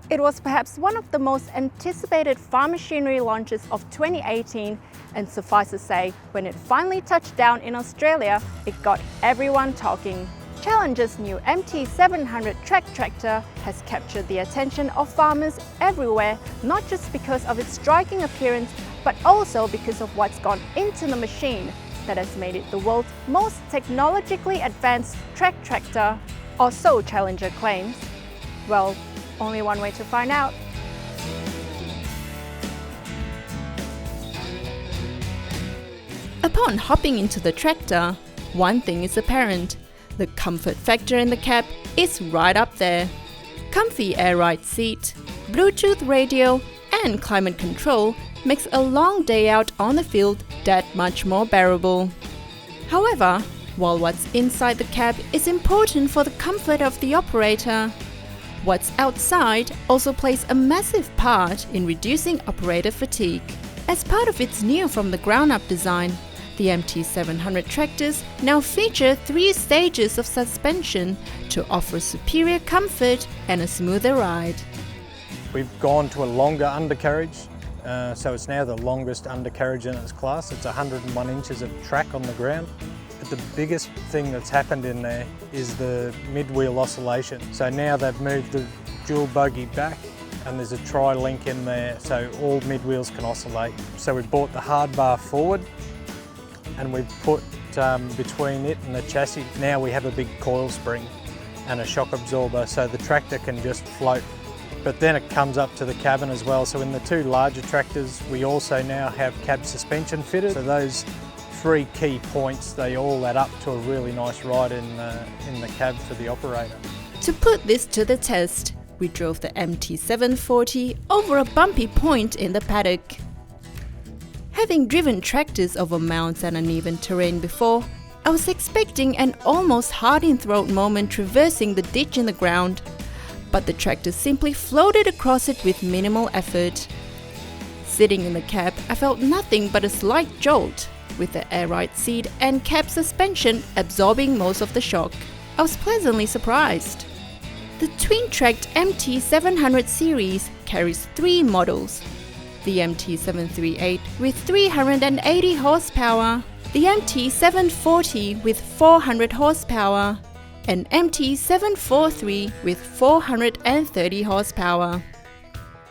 It was perhaps one of the most anticipated farm machinery launches of 2018, and suffice to say, when it finally touched down in Australia, it got everyone talking. Challenger's new MT700 track tractor has captured the attention of farmers everywhere, not just because of its striking appearance, but also because of what's gone into the machine that has made it the world's most technologically advanced track tractor, or so Challenger claims. Well, only one way to find out. Upon hopping into the tractor, one thing is apparent. The comfort factor in the cab is right up there. Comfy air ride seat, Bluetooth radio and climate control makes a long day out on the field that much more bearable. However, while what's inside the cab is important for the comfort of the operator, what's outside also plays a massive part in reducing operator fatigue. As part of its new from-the-ground-up design, the MT700 tractors now feature 3 stages of suspension to offer superior comfort and a smoother ride. We've gone to a longer undercarriage, so it's now the longest undercarriage in its class. It's 101 inches of track on the ground. But the biggest thing that's happened in there is the mid-wheel oscillation. So now they've moved the dual buggy back and there's a tri-link in there so all mid-wheels can oscillate. So we brought the hard bar forward and we've put between it and the chassis, now we have a big coil spring and a shock absorber so the tractor can just float. But then it comes up to the cabin as well. So in the 2 larger tractors, we also now have cab suspension fitted. So those 3 key points, they all add up to a really nice ride in the cab for the operator. To put this to the test, we drove the MT740 over a bumpy point in the paddock. Having driven tractors over mounds and uneven terrain before, I was expecting an almost heart-in-throat moment traversing the ditch in the ground, but the tractor simply floated across it with minimal effort. Sitting in the cab, I felt nothing but a slight jolt, with the air ride seat and cab suspension absorbing most of the shock. I was pleasantly surprised. The twin-tracked MT700 series carries 3 models: the MT738 with 380 horsepower, the MT740 with 400 horsepower, and MT743 with 430 horsepower.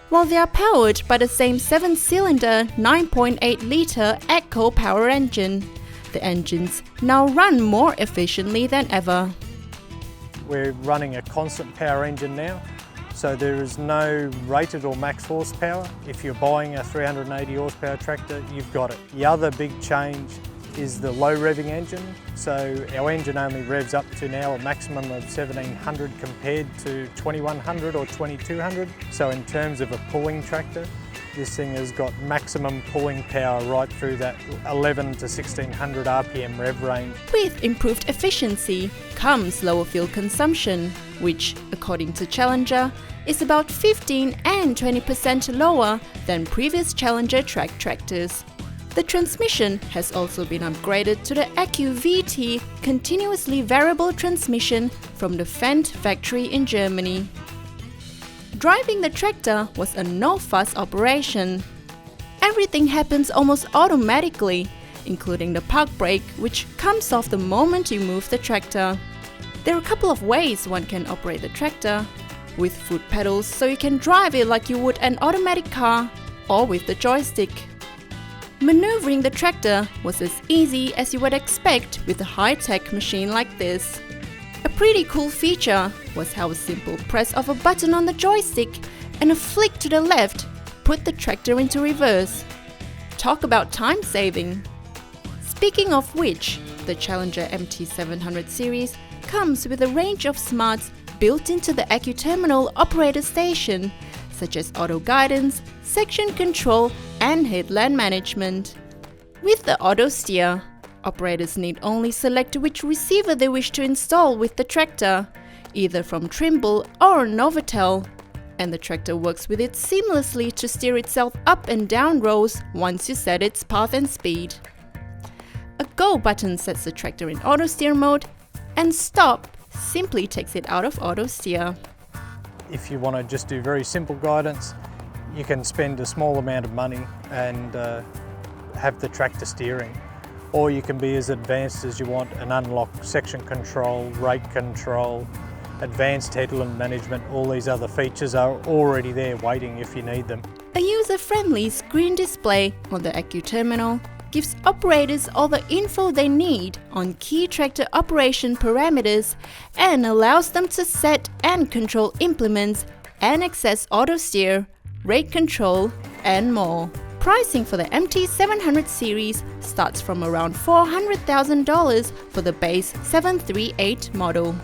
While they are powered by the same 7-cylinder 9.8-litre Echo power engine, the engines now run more efficiently than ever. We're running a constant power engine now, so there is no rated or max horsepower. If you're buying a 380 horsepower tractor, you've got it. The other big change is the low revving engine. So our engine only revs up to now a maximum of 1700 compared to 2100 or 2200. So in terms of a pulling tractor, this thing has got maximum pulling power right through that 11 to 1600 RPM rev range. With improved efficiency comes lower fuel consumption, which, according to Challenger, is about 15 and 20% lower than previous Challenger track tractors. The transmission has also been upgraded to the AccuVT continuously variable transmission from the Fendt factory in Germany. Driving the tractor was a no-fuss operation. Everything happens almost automatically, including the park brake, which comes off the moment you move the tractor. There are a couple of ways one can operate the tractor: with foot pedals so you can drive it like you would an automatic car, or with the joystick. Maneuvering the tractor was as easy as you would expect with a high-tech machine like this. A pretty cool feature was how a simple press of a button on the joystick and a flick to the left put the tractor into reverse. Talk about time saving! Speaking of which, the Challenger MT700 series comes with a range of smarts built into the AccuTerminal operator station, such as auto guidance, section control, and headland management. With the auto steer, operators need only select which receiver they wish to install with the tractor, either from Trimble or Novotel, and the tractor works with it seamlessly to steer itself up and down rows once you set its path and speed. A go button sets the tractor in auto steer mode, and stop simply takes it out of auto steer. if you want to just do very simple guidance, you can spend a small amount of money and have the tractor steering. Or you can be as advanced as you want and unlock section control, rate control, advanced headland management. All these other features are already there waiting if you need them. A user-friendly screen display on the AccuTerminal gives operators all the info they need on key tractor operation parameters and allows them to set and control implements and access auto steer, rate control and more. Pricing for the MT700 series starts from around $400,000 for the base 738 model.